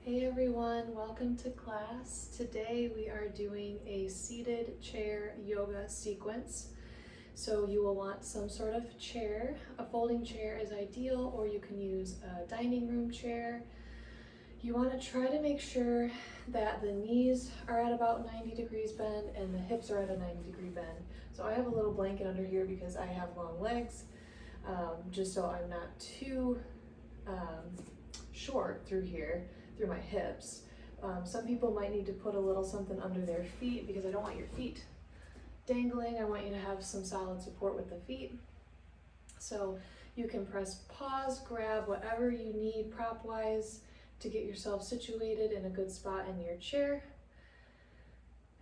Hey everyone, welcome to class. Today we are doing a seated chair yoga sequence. So you will want some sort of chair. A folding chair is ideal, or you can use a dining room chair. You want to try to make sure that the knees are at about 90 degrees bend and the hips are at a 90-degree bend. So I have a little blanket under here because I have long legs, just so I'm not too short through here, through my hips. Some people might need to put a little something under their feet because I don't want your feet dangling. I want you to have some solid support with the feet. So you can press pause, grab whatever you need prop-wise to get yourself situated in a good spot in your chair.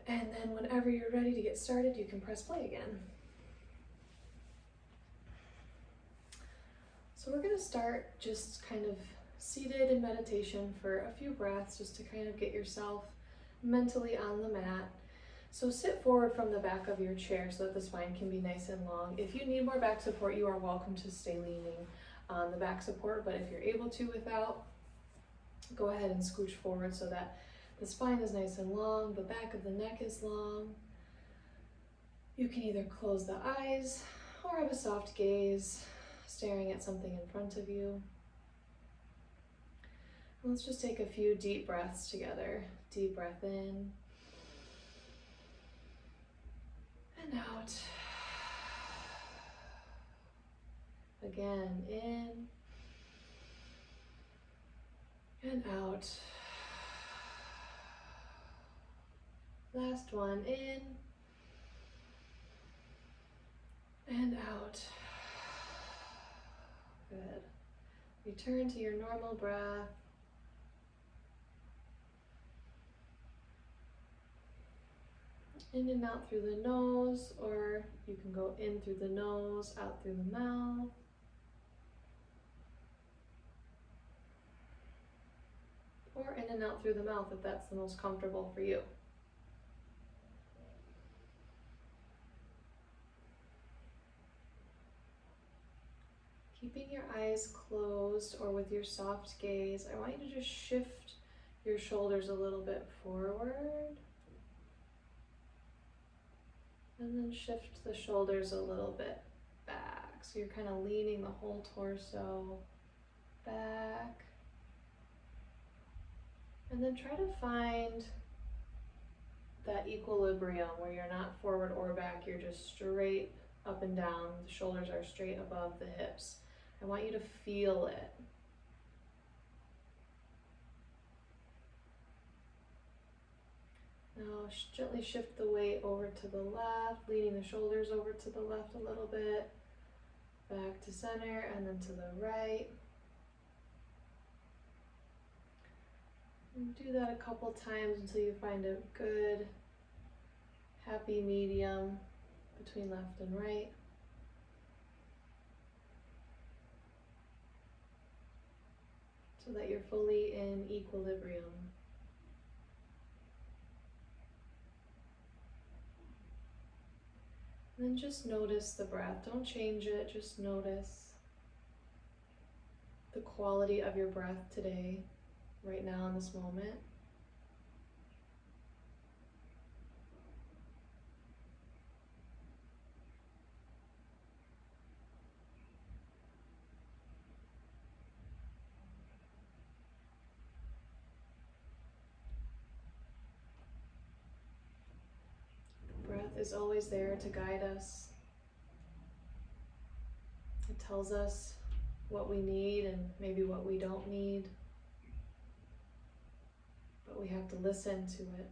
And then whenever you're ready to get started, you can press play again. So we're going to start just kind of seated in meditation for a few breaths, just to kind of get yourself mentally on the mat. So sit forward from the back of your chair so that the spine can be nice and long. If you need more back support, you are welcome to stay leaning on the back support, but if you're able to without, go ahead and scooch forward so that the spine is nice and long, the back of the neck is long. You can either close the eyes or have a soft gaze, staring at something in front of you. Let's just take a few deep breaths together. Deep breath in and out. Again, in and out. Last one, in and out. Good. Return to your normal breath. In and out through the nose, or you can go in through the nose, out through the mouth. Or in and out through the mouth if that's the most comfortable for you. Keeping your eyes closed or with your soft gaze, I want you to just shift your shoulders a little bit forward. And then shift the shoulders a little bit back. So you're kind of leaning the whole torso back. And then try to find that equilibrium where you're not forward or back, you're just straight up and down. The shoulders are straight above the hips. I want you to feel it. Now gently shift the weight over to the left, leaning the shoulders over to the left a little bit, back to center, and then to the right. And do that a couple times until you find a good, happy medium between left and right. So that you're fully in equilibrium. And then just notice the breath. Don't change it, just notice the quality of your breath today, right now in this moment. Breath is always there to guide us. It tells us what we need and maybe what we don't need, but we have to listen to it.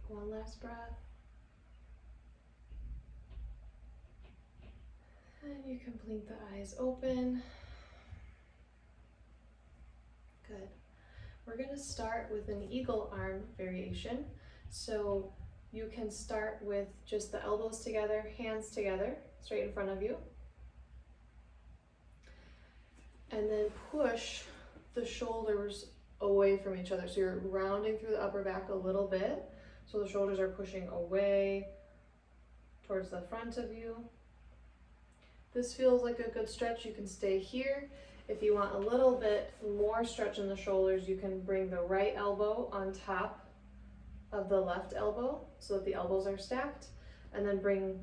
Take one last breath. And you can blink the eyes open. Good. We're going to start with an eagle arm variation. So you can start with just the elbows together, hands together, straight in front of you. And then push the shoulders away from each other. So you're rounding through the upper back a little bit. So the shoulders are pushing away towards the front of you. This feels like a good stretch. You can stay here. If you want a little bit more stretch in the shoulders, you can bring the right elbow on top of the left elbow so that the elbows are stacked, and then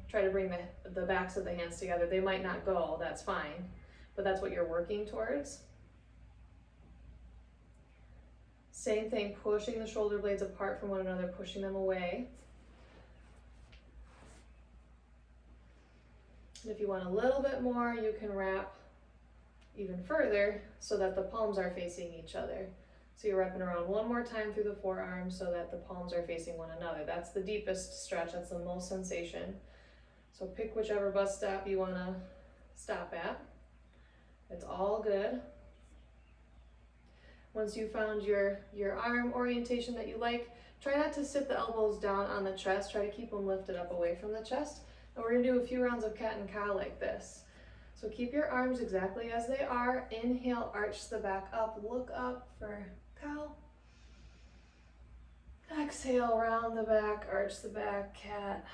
try to bring the backs of the hands together. They might not go, that's fine, but that's what you're working towards. Same thing, pushing the shoulder blades apart from one another, pushing them away. And if you want a little bit more, you can wrap even further so that the palms are facing each other. So you're wrapping around one more time through the forearms so that the palms are facing one another. That's the deepest stretch, that's the most sensation. So pick whichever bus stop you want to stop at. It's all good. Once you found your arm orientation that you like, try not to sit the elbows down on the chest. Try to keep them lifted up away from the chest. And we're going to do a few rounds of cat and cow like this. So keep your arms exactly as they are. Inhale, arch the back up, look up for cow. Exhale, round the back, arch the back, cat.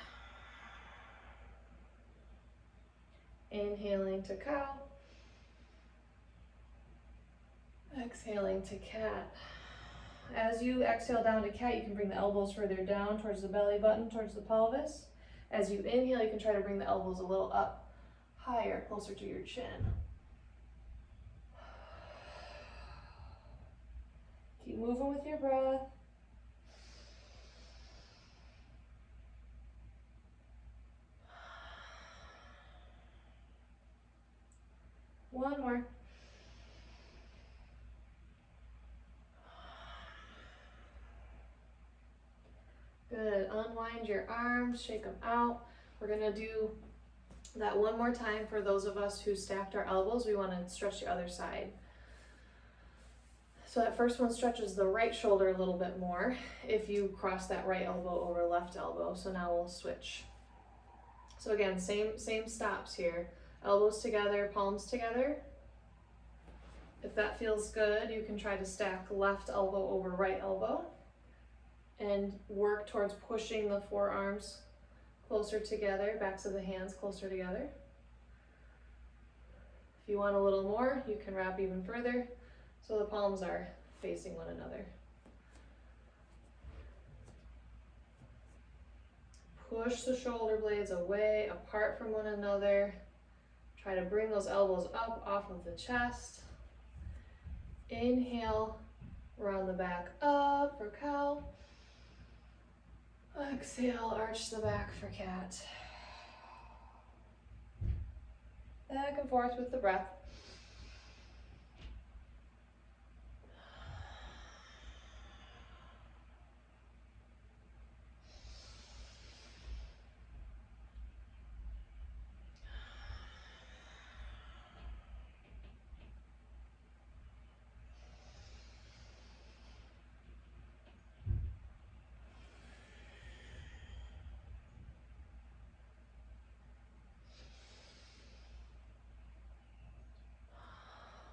Inhaling to cow. Exhaling to cat. As you exhale down to cat, you can bring the elbows further down towards the belly button, towards the pelvis. As you inhale, you can try to bring the elbows a little up, higher, closer to your chin. Keep moving with your breath. One more. Good, unwind your arms, shake them out. We're gonna do that one more time for those of us who stacked our elbows. We wanna stretch the other side. So that first one stretches the right shoulder a little bit more if you cross that right elbow over left elbow. So now we'll switch. So again, same stops here. Elbows together, palms together. If that feels good, you can try to stack left elbow over right elbow and work towards pushing the forearms closer together, backs of the hands closer together. If you want a little more, you can wrap even further so the palms are facing one another. Push the shoulder blades away, apart from one another. Try to bring those elbows up off of the chest. Inhale, round the back up for cow. Exhale, arch the back for cat. Back and forth with the breath.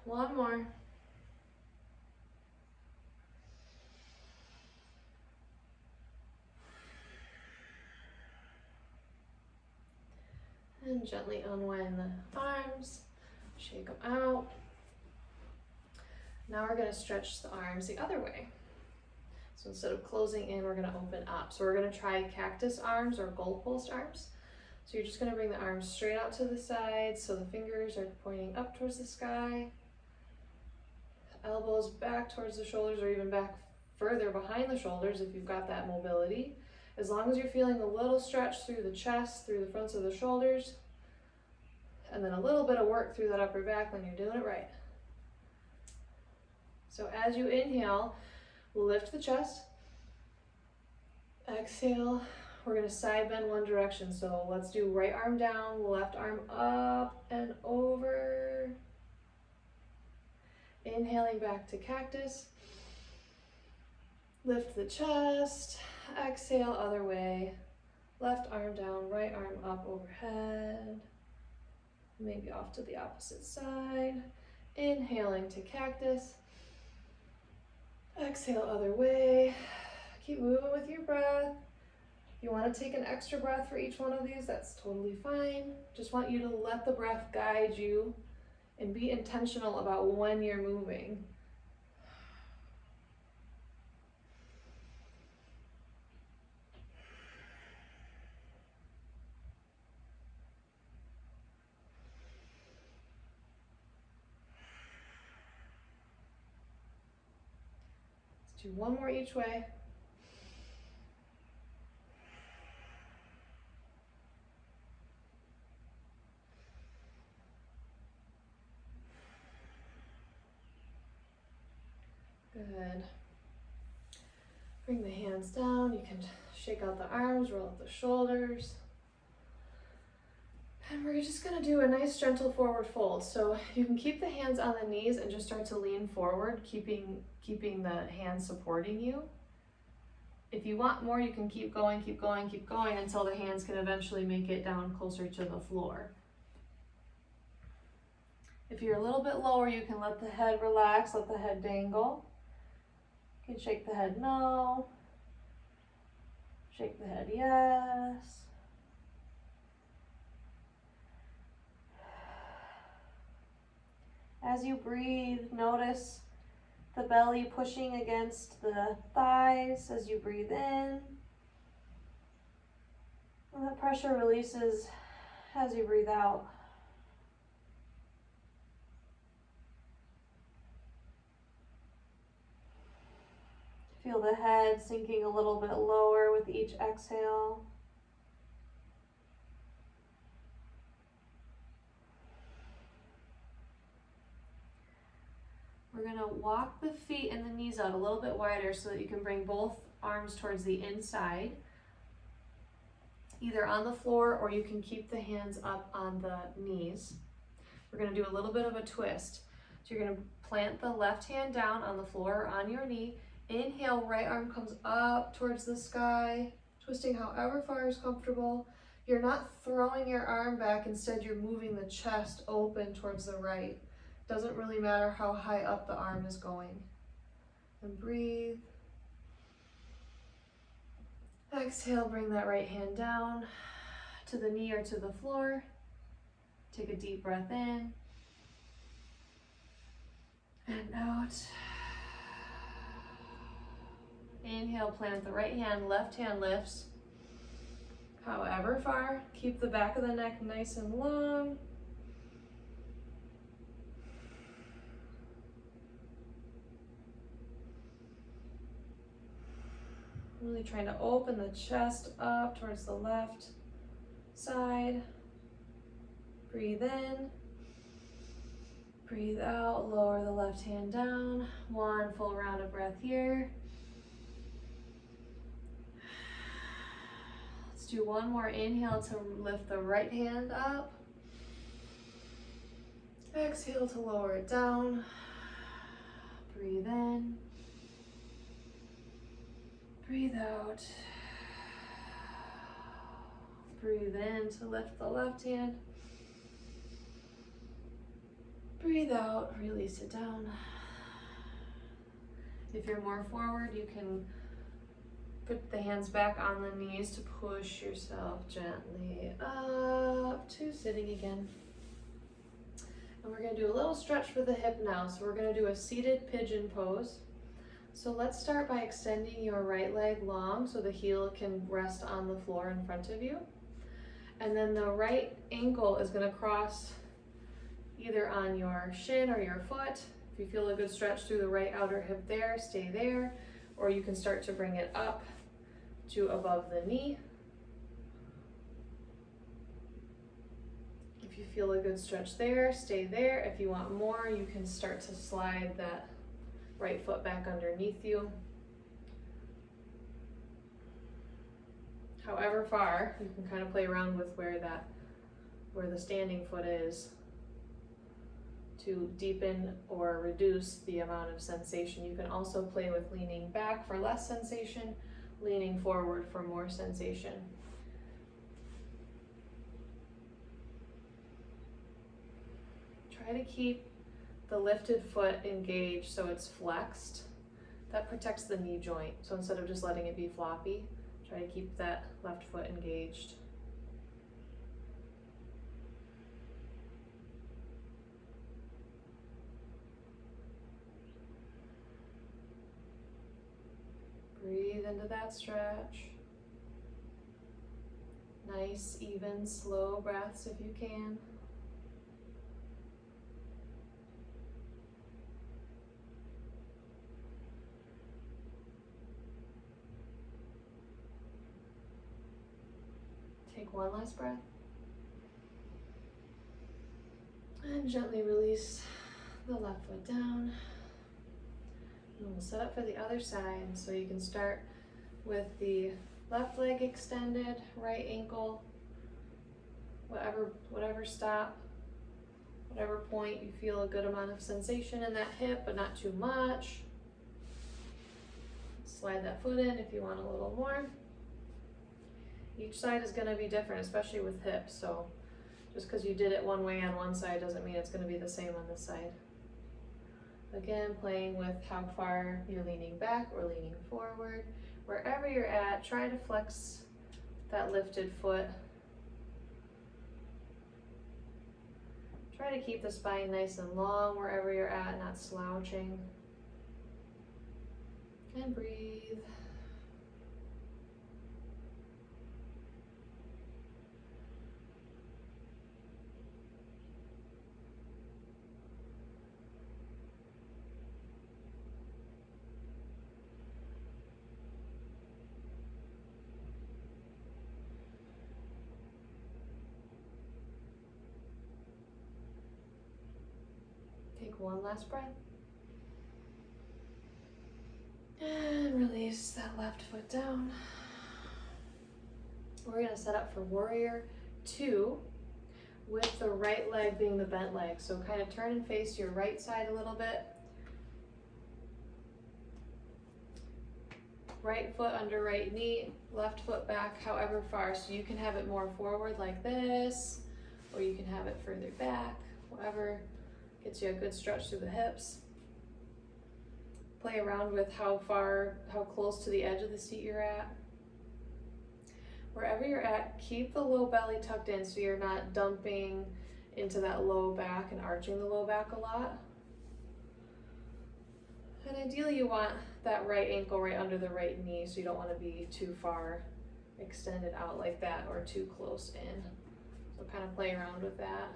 One more. And gently unwind the arms, shake them out. Now we're going to stretch the arms the other way. So instead of closing in, we're going to open up. So we're going to try cactus arms or goalpost arms. So you're just going to bring the arms straight out to the sides so the fingers are pointing up towards the sky. Elbows back towards the shoulders or even back further behind the shoulders if you've got that mobility. As long as you're feeling a little stretch through the chest, through the fronts of the shoulders, and then a little bit of work through that upper back, then you're doing it right. So as you inhale, we'll lift the chest. Exhale, we're going to side bend one direction. So let's do right arm down, left arm up and over. Inhaling back to cactus. Lift the chest. Exhale, other way. Left arm down, right arm up overhead. Maybe off to the opposite side. Inhaling to cactus. Exhale, other way. Keep moving with your breath. If you want to take an extra breath for each one of these, that's totally fine. Just want you to let the breath guide you and be intentional about when you're moving. Let's do one more each way. Good. Bring the hands down. You can shake out the arms, roll up the shoulders. And we're just gonna do a nice gentle forward fold. So you can keep the hands on the knees and just start to lean forward, keeping the hands supporting you. If you want more, you can keep going until the hands can eventually make it down closer to the floor. If you're a little bit lower, you can let the head relax, let the head dangle. You can shake the head no, shake the head yes. As you breathe, notice the belly pushing against the thighs as you breathe in. And the pressure releases as you breathe out. Feel the head sinking a little bit lower with each exhale. We're going to walk the feet and the knees out a little bit wider so that you can bring both arms towards the inside, either on the floor or you can keep the hands up on the knees. We're going to do a little bit of a twist. So you're going to plant the left hand down on the floor or on your knee. Inhale, right arm comes up towards the sky, twisting however far is comfortable. You're not throwing your arm back, instead you're moving the chest open towards the right. Doesn't really matter how high up the arm is going. And breathe. Exhale, bring that right hand down to the knee or to the floor. Take a deep breath in and out. Inhale, plant the right hand, left hand lifts. However far, keep the back of the neck nice and long. Really trying to open the chest up towards the left side. Breathe in. Breathe out, lower the left hand down. One full round of breath here. Let's do one more inhale to lift the right hand up. Exhale to lower it down. Breathe in. Breathe out. Breathe in to lift the left hand. Breathe out, release it down. If you're more forward, you can put the hands back on the knees to push yourself gently up to sitting again. And we're going to do a little stretch for the hip now. So we're going to do a seated pigeon pose. So let's start by extending your right leg long so the heel can rest on the floor in front of you. And then the right ankle is going to cross either on your shin or your foot. If you feel a good stretch through the right outer hip there, stay there. Or you can start to bring it up to above the knee. If you feel a good stretch there, stay there. If you want more, you can start to slide that right foot back underneath you. However far, you can kind of play around with where the standing foot is to deepen or reduce the amount of sensation. You can also play with leaning back for less sensation, leaning forward for more sensation. Try to keep the lifted foot engaged so it's flexed. That protects the knee joint. So instead of just letting it be floppy, try to keep that left foot engaged. Breathe into that stretch. Nice, even, slow breaths if you can. Take one last breath. And gently release the left foot down. And we'll set up for the other side. So you can start with the left leg extended, right ankle, whatever stop, whatever point you feel a good amount of sensation in that hip, but not too much. Slide that foot in if you want a little more. Each side is going to be different, especially with hips, so just because you did it one way on one side doesn't mean it's going to be the same on this side. Again, playing with how far you're leaning back or leaning forward. Wherever you're at, try to flex that lifted foot. Try to keep the spine nice and long wherever you're at, not slouching. And breathe. Take one last breath. And release that left foot down. We're going to set up for Warrior 2 with the right leg being the bent leg. So kind of turn and face your right side a little bit. Right foot under right knee, left foot back however far. So you can have it more forward like this, or you can have it further back, whatever gets you a good stretch through the hips. Play around with how close to the edge of the seat you're at. Wherever you're at, keep the low belly tucked in so you're not dumping into that low back and arching the low back a lot. And ideally you want that right ankle right under the right knee, so you don't want to be too far extended out like that or too close in. So kind of play around with that.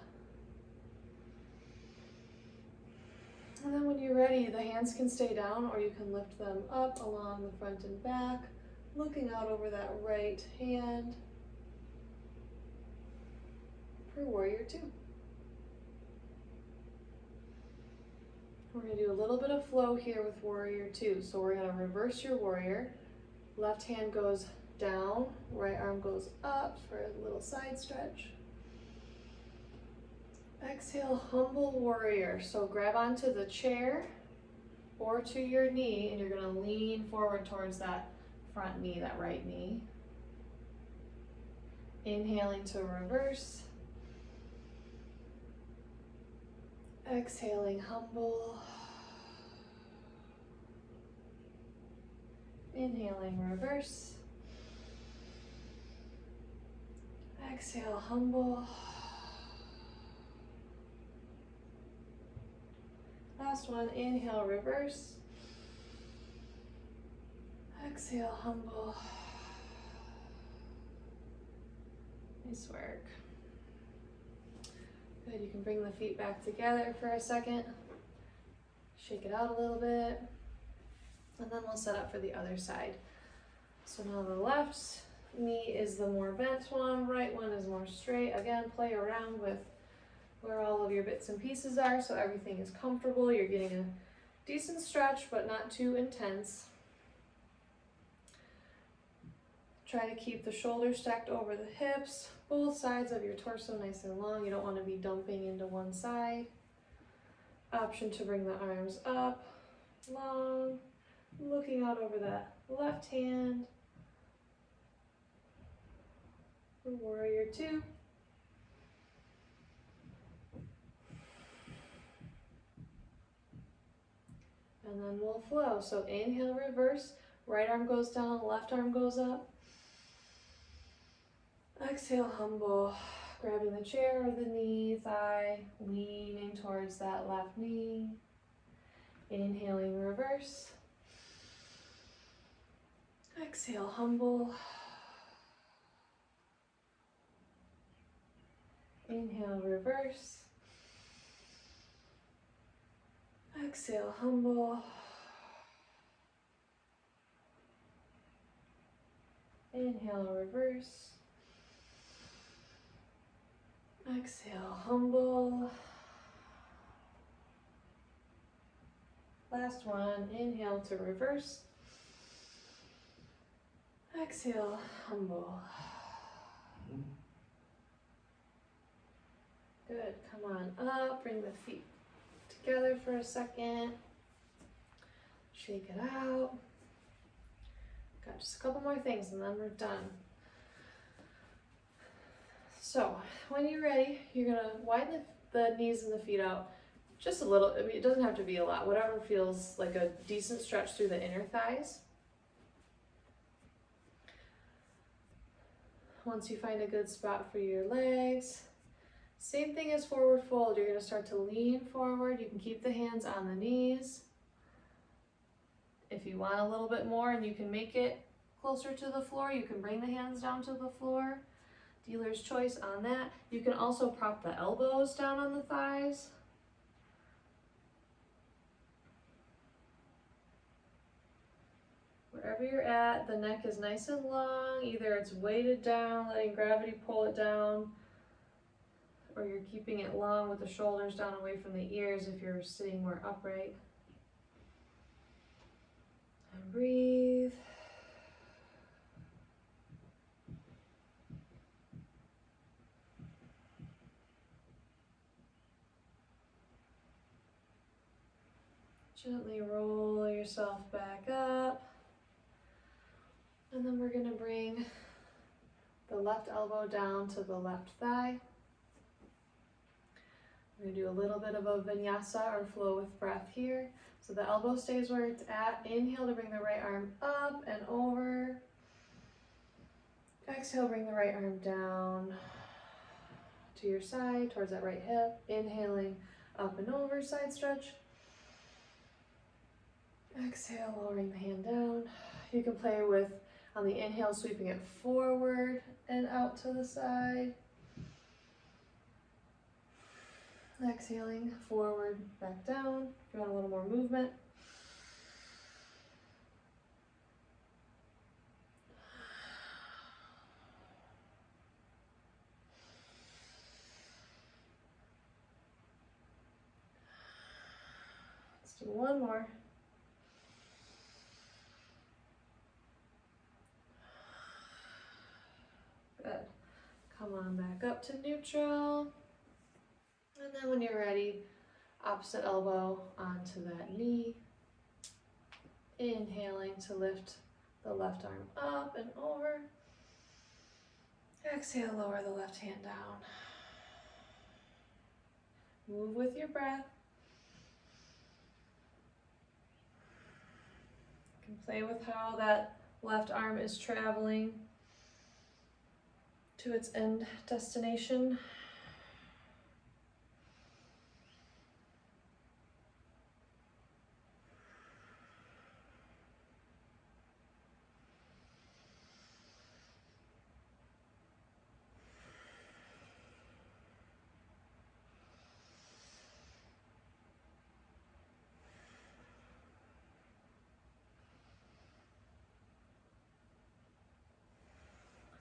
And then when you're ready, the hands can stay down or you can lift them up along the front and back, looking out over that right hand for Warrior 2. We're going to do a little bit of flow here with Warrior 2. So we're going to reverse your warrior. Left hand goes down, right arm goes up for a little side stretch. Exhale, humble warrior. So grab onto the chair or to your knee, and you're going to lean forward towards that front knee, that right knee. Inhaling to reverse. Exhaling, humble. Inhaling, reverse. Exhale, humble. Last one, inhale, reverse. Exhale, humble. Nice work. Good, you can bring the feet back together for a second. Shake it out a little bit. And then we'll set up for the other side. So now the left knee is the more bent one, right one is more straight. Again, play around with where all of your bits and pieces are so everything is comfortable. You're getting a decent stretch, but not too intense. Try to keep the shoulders stacked over the hips, both sides of your torso nice and long. You don't want to be dumping into one side. Option to bring the arms up, long, looking out over that left hand, 2. And then we'll flow. So inhale, reverse, right arm goes down, left arm goes up. Exhale, humble, grabbing the chair or the knee, thigh, leaning towards that left knee. Inhaling, reverse. Exhale, humble. Inhale, reverse. Exhale, humble. Inhale, reverse. Exhale, humble. Last one, inhale to reverse. Exhale, humble. Good, come on up, bring the feet together for a second. Shake it out. Got just a couple more things and then we're done. So, when you're ready, you're gonna widen the knees and the feet out just a little. I mean, it doesn't have to be a lot, whatever feels like a decent stretch through the inner thighs. Once you find a good spot for your legs, same thing as forward fold. You're gonna start to lean forward. You can keep the hands on the knees. If you want a little bit more and you can make it closer to the floor, you can bring the hands down to the floor. Dealer's choice on that. You can also prop the elbows down on the thighs. Wherever you're at, the neck is nice and long. Either it's weighted down, letting gravity pull it down, or you're keeping it long with the shoulders down away from the ears if you're sitting more upright. And breathe. Gently roll yourself back up. And then we're going to bring the left elbow down to the left thigh. We're going to do a little bit of a vinyasa or flow with breath here. So the elbow stays where it's at. Inhale to bring the right arm up and over. Exhale, bring the right arm down to your side, towards that right hip. Inhaling up and over, side stretch. Exhale, lowering the hand down. You can play with, on the inhale, sweeping it forward and out to the side. Exhaling, forward, back down. If you want a little more movement. Let's do one more. Good. Come on back up to neutral. And then when you're ready, opposite elbow onto that knee. Inhaling to lift the left arm up and over. Exhale, lower the left hand down. Move with your breath. You can play with how that left arm is traveling to its end destination.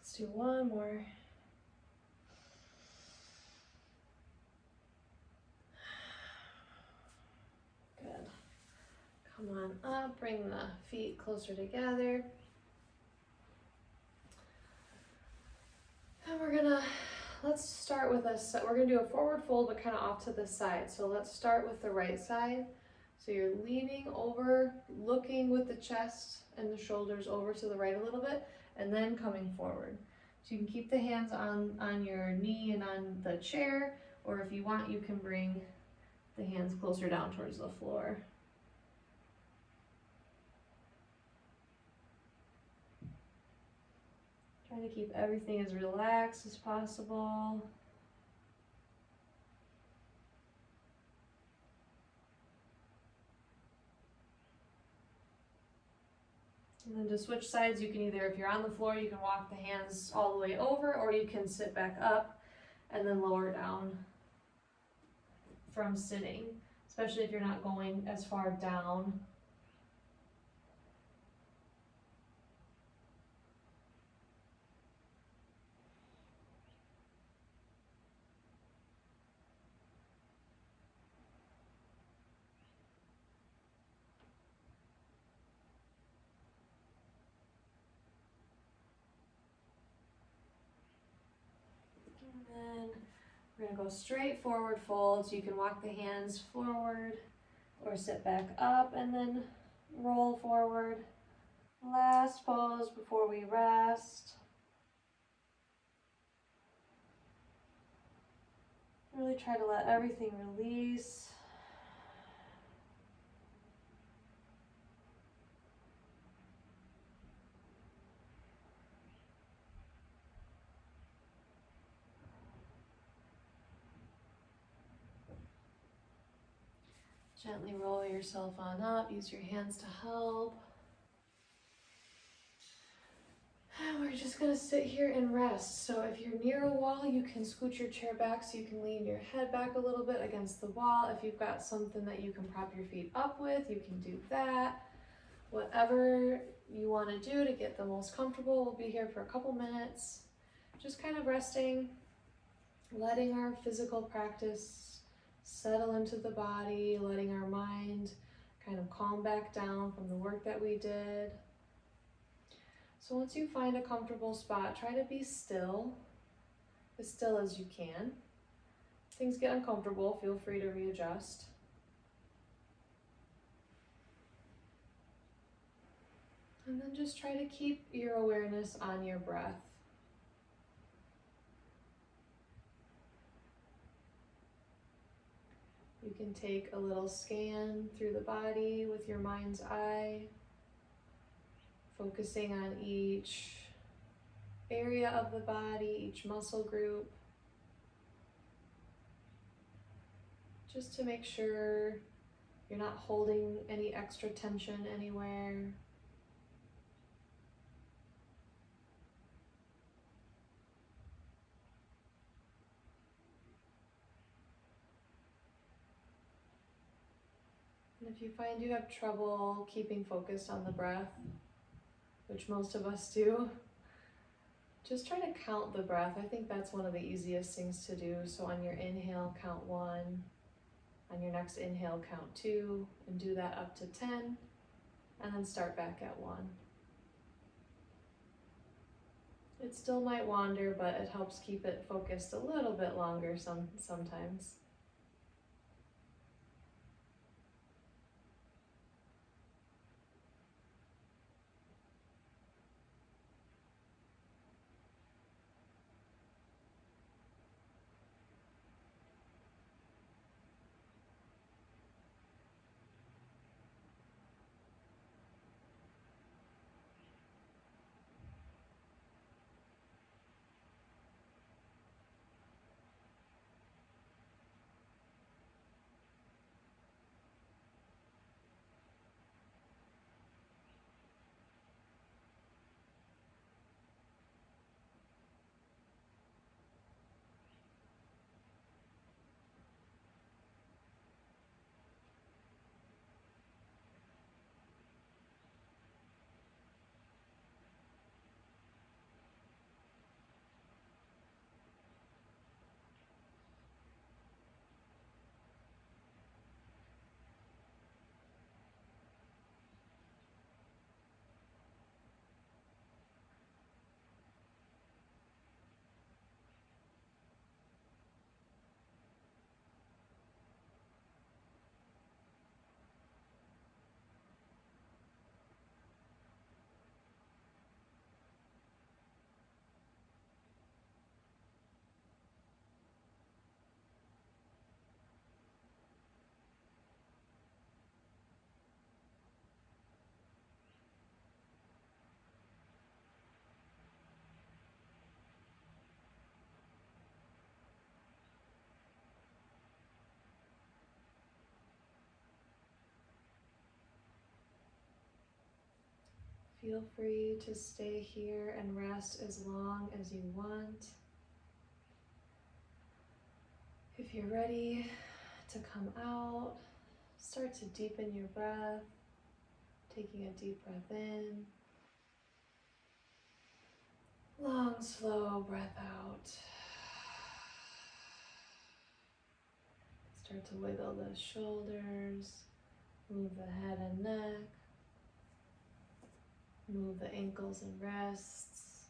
Let's do one more. Good. Come on up, bring the feet closer together. And let's start with we're gonna do a forward fold, but kind of off to the side. So let's start with the right side. So you're leaning over, looking with the chest and the shoulders over to the right a little bit, and then coming forward. So you can keep the hands on your knee and on the chair, or if you want, you can bring the hands closer down towards the floor. Trying to keep everything as relaxed as possible. And then to switch sides, you can either, if you're on the floor, you can walk the hands all the way over, or you can sit back up and then lower down from sitting, especially if you're not going as far down. And then we're gonna go straight forward fold, so you can walk the hands forward or sit back up and then roll forward. Last pose before we rest. Really try to let everything release. Gently roll yourself on up, use your hands to help. And we're just gonna sit here and rest. So if you're near a wall, you can scoot your chair back so you can lean your head back a little bit against the wall. If you've got something that you can prop your feet up with, you can do that. Whatever you wanna do to get the most comfortable. We'll be here for a couple minutes, just kind of resting, letting our physical practice settle into the body, letting our mind kind of calm back down from the work that we did. So once you find a comfortable spot, try to be still as you can. If things get uncomfortable, feel free to readjust. And then just try to keep your awareness on your breath. You can take a little scan through the body with your mind's eye, focusing on each area of the body, each muscle group, just to make sure you're not holding any extra tension anywhere. And if you find you have trouble keeping focused on the breath, which most of us do, just try to count the breath. I think that's one of the easiest things to do. So on your inhale, count 1. On your next inhale, count 2, and do that up to 10, and then start back at 1. It still might wander, but it helps keep it focused a little bit longer sometimes. feel free to stay here and rest as long as you want. If you're ready to come out, start to deepen your breath, taking a deep breath in. Long, slow breath out. Start to wiggle the shoulders, move the head and neck, move the ankles and wrists.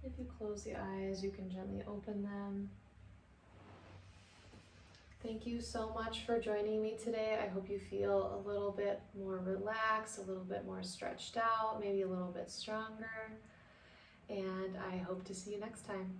If you close the eyes, you can gently open them. Thank you so much for joining me today. I hope you feel a little bit more relaxed, a little bit more stretched out, maybe a little bit stronger. And I hope to see you next time.